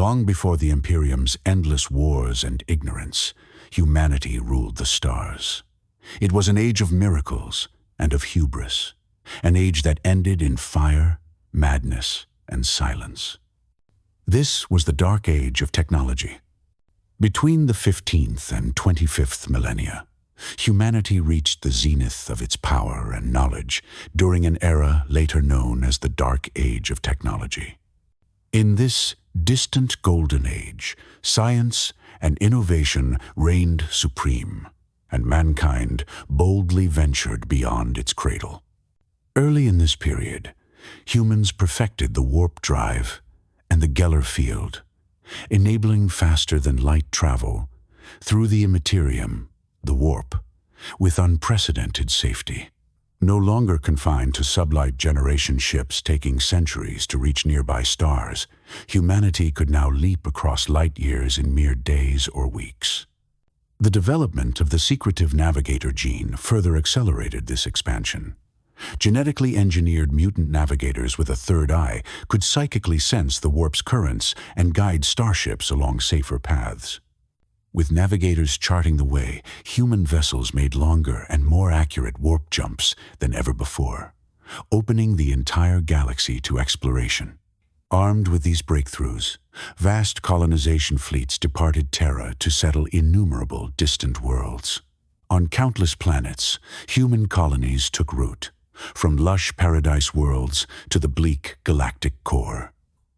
Long before the Imperium's endless wars and ignorance, humanity ruled the stars. It was an age of miracles and of hubris, an age that ended in fire, madness, and silence. This was the dark age of technology. Between the 15th and 25th millennia, humanity reached the zenith of its power and knowledge during an era later known as the Dark Age of Technology. In this distant golden age, science and innovation reigned supreme, and mankind boldly ventured beyond its cradle. Early in this period, humans perfected the warp drive and the Geller field, enabling faster-than-light travel through the Imperium, the warp, with unprecedented safety. No longer confined to sublight generation ships taking centuries to reach nearby stars, humanity could now leap across light years in mere days or weeks. The development of the secretive navigator gene further accelerated this expansion. Genetically engineered mutant navigators with a third eye could psychically sense the warp's currents and guide starships along safer paths. With navigators charting the way, human vessels made longer and more accurate warp jumps than ever before, opening the entire galaxy to exploration. Armed with these breakthroughs, vast colonization fleets departed Terra to settle innumerable distant worlds. On countless planets, human colonies took root, from lush paradise worlds to the bleak galactic core.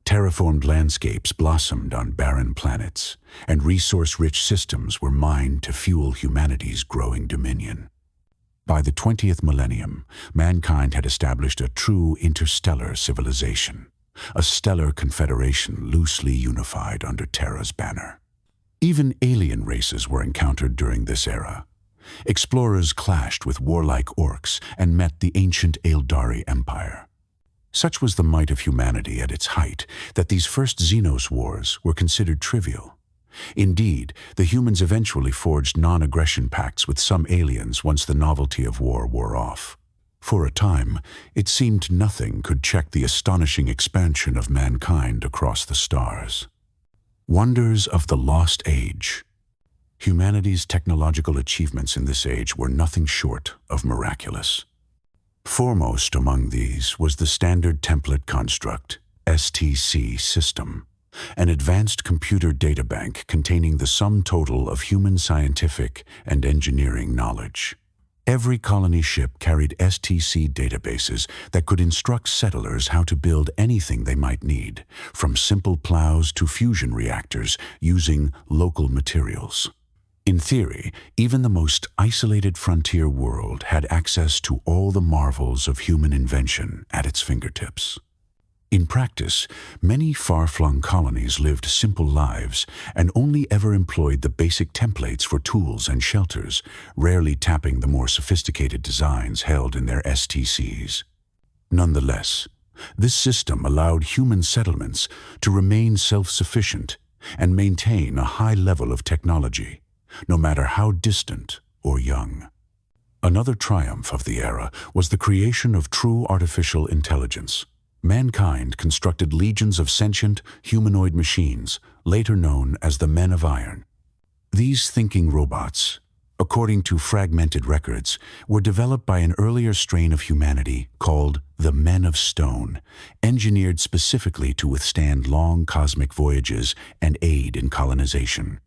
Terraformed landscapes blossomed on barren planets, and resource-rich systems were mined to fuel humanity's growing dominion. By the 20th millennium, mankind had established a true interstellar civilization, a stellar confederation loosely unified under Terra's banner. Even alien races were encountered during this era. Explorers clashed with warlike orcs and met the ancient Eldari Empire. Such was the might of humanity at its height that these first Xenos wars were considered trivial. Indeed, the humans eventually forged non-aggression pacts with some aliens once the novelty of war wore off. For a time, it seemed nothing could check the astonishing expansion of mankind across the stars. Wonders of the Lost Age. Humanity's technological achievements in this age were nothing short of miraculous. Foremost among these was the Standard Template Construct, STC system, an advanced computer databank containing the sum total of human scientific and engineering knowledge. Every colony ship carried STC databases that could instruct settlers how to build anything they might need, from simple plows to fusion reactors using local materials. In theory, even the most isolated frontier world had access to all the marvels of human invention at its fingertips. In practice, many far-flung colonies lived simple lives and only ever employed the basic templates for tools and shelters, rarely tapping the more sophisticated designs held in their STCs. Nonetheless, this system allowed human settlements to remain self-sufficient and maintain a high level of technology, no matter how distant or young. Another triumph of the era was the creation of true artificial intelligence. Mankind constructed legions of sentient, humanoid machines, later known as the Men of Iron. These thinking robots, according to fragmented records, were developed by an earlier strain of humanity called the Men of Stone, engineered specifically to withstand long cosmic voyages and aid in colonization.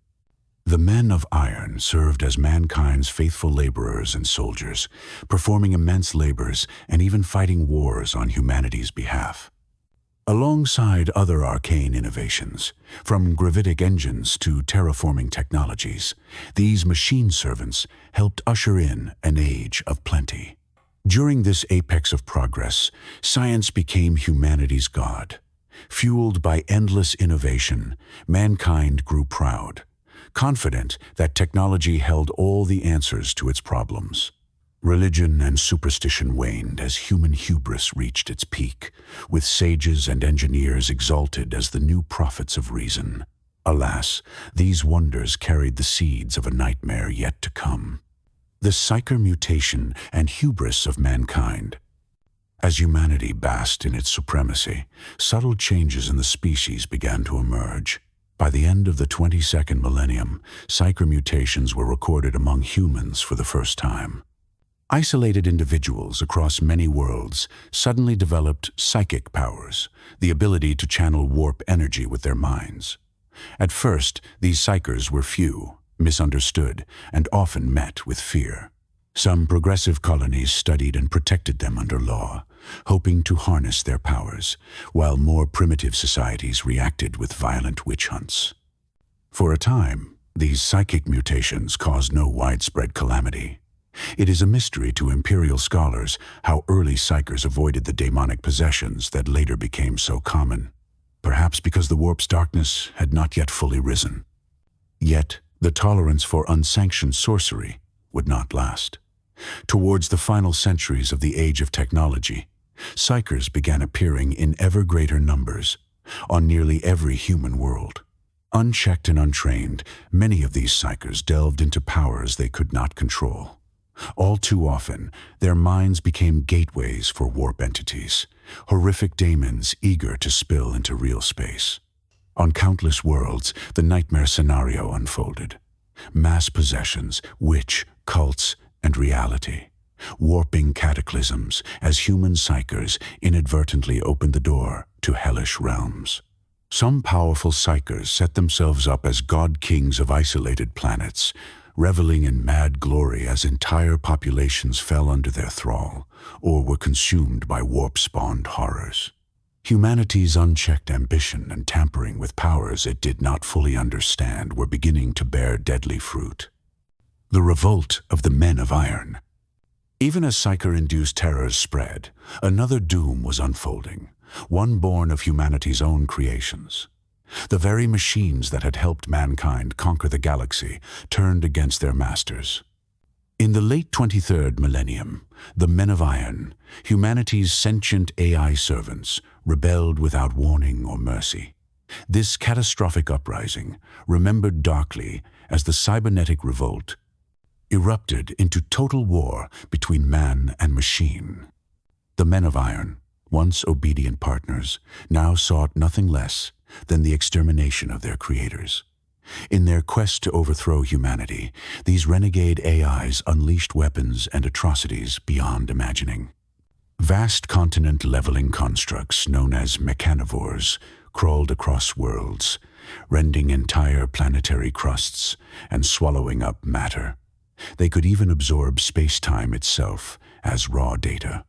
The Men of Iron served as mankind's faithful laborers and soldiers, performing immense labors and even fighting wars on humanity's behalf. Alongside other arcane innovations, from gravitic engines to terraforming technologies, these machine servants helped usher in an age of plenty. During this apex of progress, science became humanity's god. Fueled by endless innovation, mankind grew proud, confident that technology held all the answers to its problems. Religion and superstition waned as human hubris reached its peak, with sages and engineers exalted as the new prophets of reason. Alas, these wonders carried the seeds of a nightmare yet to come: the Psyker Mutation and hubris of mankind. As humanity basked in its supremacy, subtle changes in the species began to emerge. By the end of the 22nd millennium, psyker mutations were recorded among humans for the first time. Isolated individuals across many worlds suddenly developed psychic powers, the ability to channel warp energy with their minds. At first, these psykers were few, misunderstood, and often met with fear. Some progressive colonies studied and protected them under law, hoping to harness their powers, while more primitive societies reacted with violent witch hunts. For a time, these psychic mutations caused no widespread calamity. It is a mystery to imperial scholars how early psykers avoided the demonic possessions that later became so common, perhaps because the warp's darkness had not yet fully risen. Yet, the tolerance for unsanctioned sorcery would not last. Towards the final centuries of the Age of Technology, psykers began appearing in ever greater numbers on nearly every human world. Unchecked and untrained, many of these psykers delved into powers they could not control. All too often, their minds became gateways for warp entities, horrific daemons eager to spill into real space. On countless worlds, the nightmare scenario unfolded. Mass possessions, witch, cults, and reality. Warping cataclysms as human psykers inadvertently opened the door to hellish realms. Some powerful psykers set themselves up as god-kings of isolated planets, reveling in mad glory as entire populations fell under their thrall or were consumed by warp-spawned horrors. Humanity's unchecked ambition and tampering with powers it did not fully understand were beginning to bear deadly fruit. The revolt of the Men of Iron. Even as psyker-induced terrors spread, another doom was unfolding, one born of humanity's own creations. The very machines that had helped mankind conquer the galaxy turned against their masters. In the late 23rd millennium, the Men of Iron, humanity's sentient AI servants, rebelled without warning or mercy. This catastrophic uprising, remembered darkly as the cybernetic revolt, erupted into total war between man and machine. The Men of Iron, once obedient partners, now sought nothing less than the extermination of their creators. In their quest to overthrow humanity, these renegade AIs unleashed weapons and atrocities beyond imagining. Vast continent-leveling constructs known as mechanivores crawled across worlds, rending entire planetary crusts and swallowing up matter. They could even absorb space-time itself as raw data.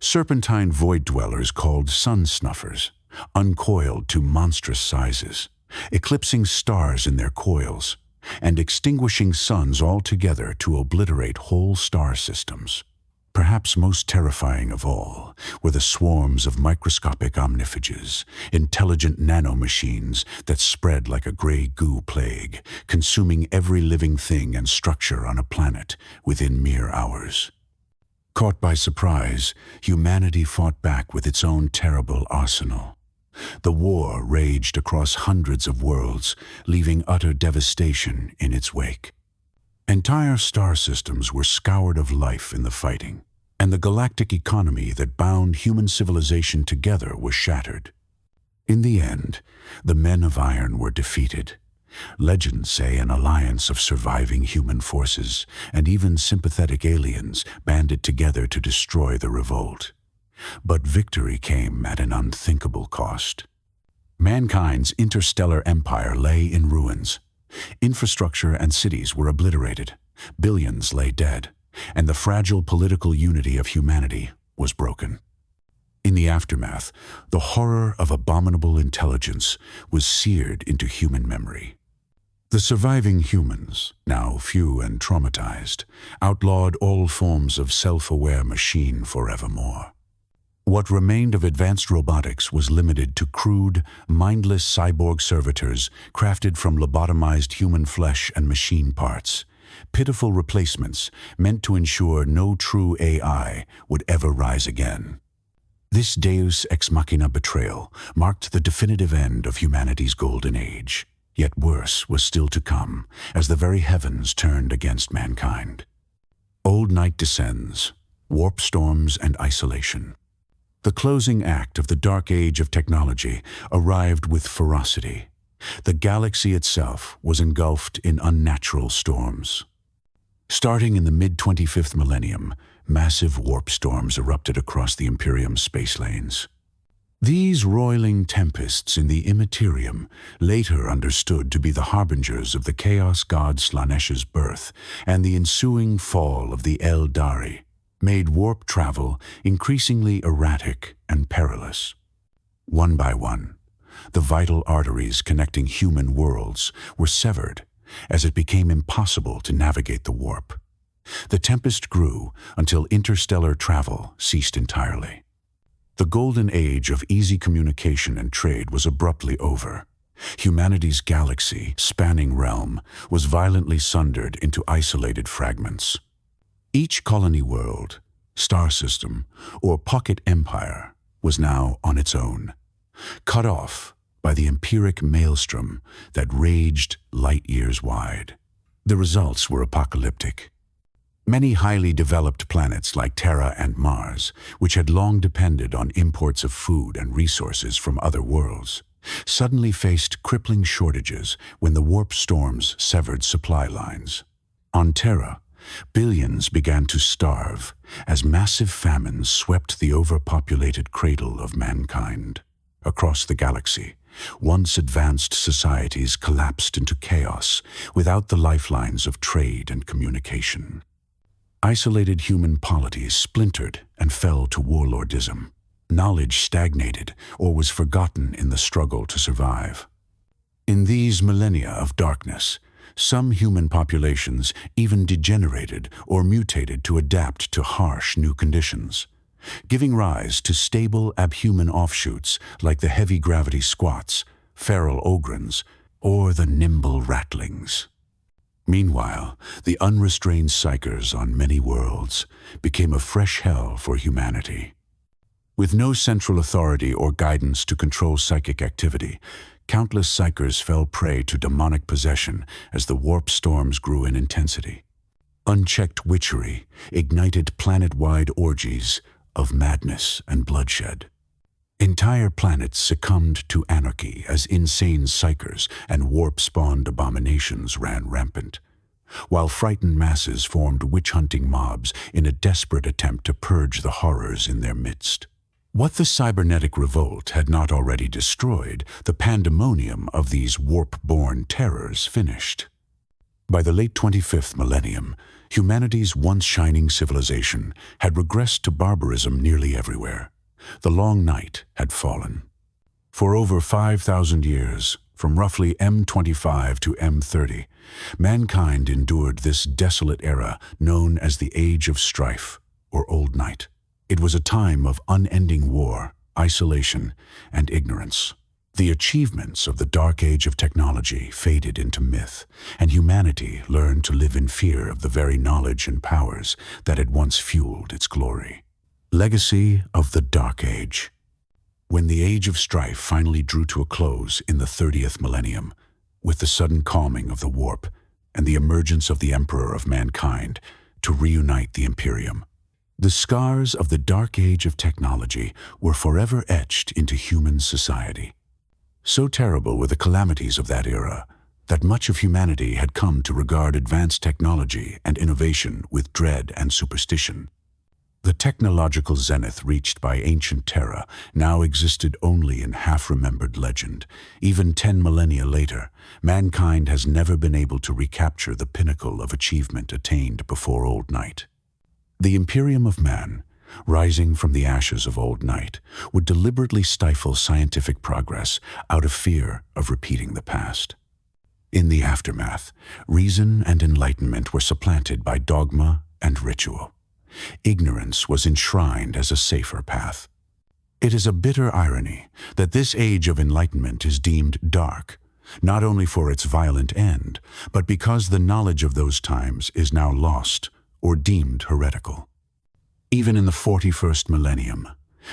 Serpentine void-dwellers called sun snuffers uncoiled to monstrous sizes, eclipsing stars in their coils, and extinguishing suns altogether to obliterate whole star systems. Perhaps most terrifying of all were the swarms of microscopic omniphages, intelligent nanomachines that spread like a gray goo plague, consuming every living thing and structure on a planet within mere hours. Caught by surprise, humanity fought back with its own terrible arsenal. The war raged across hundreds of worlds, leaving utter devastation in its wake. Entire star systems were scoured of life in the fighting, and the galactic economy that bound human civilization together was shattered. In the end, the Men of Iron were defeated. Legends say an alliance of surviving human forces and even sympathetic aliens banded together to destroy the revolt. But victory came at an unthinkable cost. Mankind's interstellar empire lay in ruins. Infrastructure and cities were obliterated, billions lay dead, and the fragile political unity of humanity was broken. In the aftermath, the horror of abominable intelligence was seared into human memory. The surviving humans, now few and traumatized, outlawed all forms of self-aware machine forevermore. What remained of advanced robotics was limited to crude, mindless cyborg servitors crafted from lobotomized human flesh and machine parts, pitiful replacements meant to ensure no true AI would ever rise again. This Deus Ex Machina betrayal marked the definitive end of humanity's golden age. Yet worse was still to come, as the very heavens turned against mankind. Old night descends, warp storms and isolation. The closing act of the dark age of technology arrived with ferocity. The galaxy itself was engulfed in unnatural storms. Starting in the mid-25th millennium, massive warp storms erupted across the Imperium's space lanes. These roiling tempests in the Imperium, later understood to be the harbingers of the chaos god Slanesh's birth and the ensuing fall of the Eldari, made warp travel increasingly erratic and perilous. One by one, the vital arteries connecting human worlds were severed as it became impossible to navigate the warp. The tempest grew until interstellar travel ceased entirely. The golden age of easy communication and trade was abruptly over. Humanity's galaxy, spanning realm, was violently sundered into isolated fragments. Each colony world, star system, or pocket empire was now on its own, cut off by the empiric maelstrom that raged light years wide. The results were apocalyptic. Many highly developed planets like Terra and Mars, which had long depended on imports of food and resources from other worlds, suddenly faced crippling shortages when the warp storms severed supply lines. On Terra, billions began to starve as massive famines swept the overpopulated cradle of mankind. Across the galaxy, once advanced societies collapsed into chaos without the lifelines of trade and communication. Isolated human polities splintered and fell to warlordism. Knowledge stagnated or was forgotten in the struggle to survive. In these millennia of darkness, some human populations even degenerated or mutated to adapt to harsh new conditions, giving rise to stable abhuman offshoots like the heavy-gravity squats, feral ogrins, or the nimble ratlings. Meanwhile, the unrestrained psychers on many worlds became a fresh hell for humanity. With no central authority or guidance to control psychic activity, countless psychers fell prey to demonic possession as the warp storms grew in intensity. Unchecked witchery ignited planet-wide orgies of madness and bloodshed. Entire planets succumbed to anarchy as insane psychers and warp-spawned abominations ran rampant, while frightened masses formed witch-hunting mobs in a desperate attempt to purge the horrors in their midst. What the cybernetic revolt had not already destroyed, the pandemonium of these warp-born terrors finished. By the late 25th millennium, humanity's once shining civilization had regressed to barbarism nearly everywhere. The long night had fallen. For over 5,000 years, from roughly M25 to M30, mankind endured this desolate era known as the Age of Strife, or Old Night. It was a time of unending war, isolation, and ignorance. The achievements of the Dark Age of technology faded into myth, and humanity learned to live in fear of the very knowledge and powers that had once fueled its glory. Legacy of the Dark Age. When the Age of Strife finally drew to a close in the 30th millennium, with the sudden calming of the warp and the emergence of the Emperor of Mankind to reunite the Imperium, the scars of the Dark Age of technology were forever etched into human society. So terrible were the calamities of that era that much of humanity had come to regard advanced technology and innovation with dread and superstition. The technological zenith reached by ancient Terra now existed only in half-remembered legend. Even 10 millennia later, mankind has never been able to recapture the pinnacle of achievement attained before Old Night. The Imperium of Man, rising from the ashes of Old Night, would deliberately stifle scientific progress out of fear of repeating the past. In the aftermath, reason and enlightenment were supplanted by dogma and ritual. Ignorance was enshrined as a safer path. It is a bitter irony that this age of enlightenment is deemed dark, not only for its violent end, but because the knowledge of those times is now lost or deemed heretical. Even in the 41st millennium,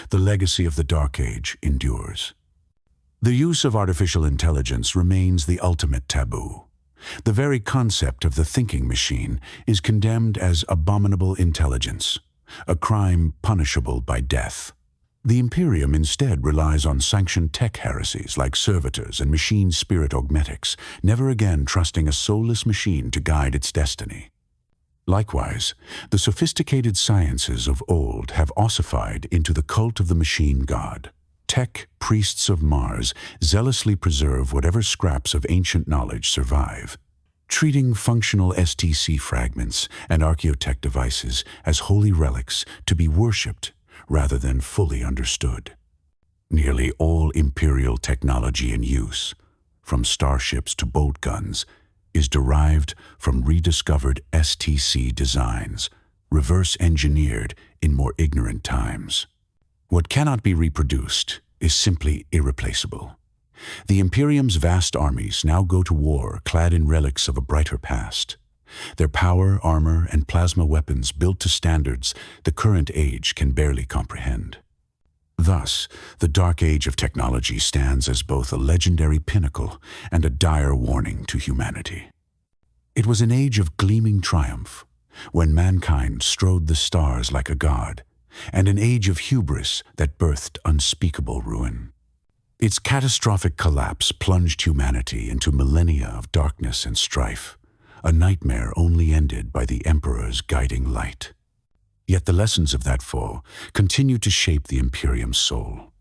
the legacy of the Dark Age endures. The use of artificial intelligence remains the ultimate taboo. The very concept of the thinking machine is condemned as abominable intelligence, a crime punishable by death. The Imperium instead relies on sanctioned tech heresies like servitors and machine spirit augmetics, never again trusting a soulless machine to guide its destiny. Likewise, the sophisticated sciences of old have ossified into the cult of the machine god. Tech priests of Mars zealously preserve whatever scraps of ancient knowledge survive, treating functional STC fragments and archaeotech devices as holy relics to be worshipped rather than fully understood. Nearly all Imperial technology in use, from starships to bolt guns, is derived from rediscovered STC designs, reverse-engineered in more ignorant times. What cannot be reproduced is simply irreplaceable. The Imperium's vast armies now go to war clad in relics of a brighter past. Their power, armor, and plasma weapons built to standards the current age can barely comprehend. Thus, the Dark Age of technology stands as both a legendary pinnacle and a dire warning to humanity. It was an age of gleaming triumph, when mankind strode the stars like a god, and an age of hubris that birthed unspeakable ruin. Its catastrophic collapse plunged humanity into millennia of darkness and strife, a nightmare only ended by the Emperor's guiding light. Yet the lessons of that fall continue to shape the Imperium's soul.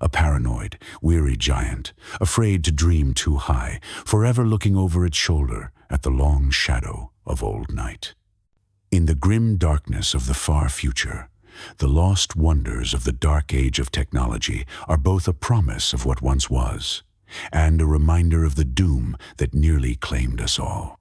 A paranoid, weary giant, afraid to dream too high, forever looking over its shoulder at the long shadow of old night. In the grim darkness of the far future, the lost wonders of the Dark Age of technology are both a promise of what once was, and a reminder of the doom that nearly claimed us all.